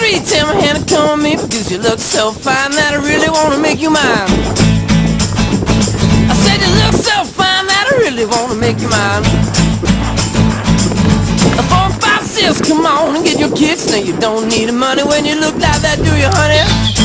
3, tell my hand to come with me, because you look so fine that I really want to make you mine. I said you look so fine that I really want to make you mine. 4, 5, 6, come on and get your kicks. Now you don't need the money when you look like that, do you, honey?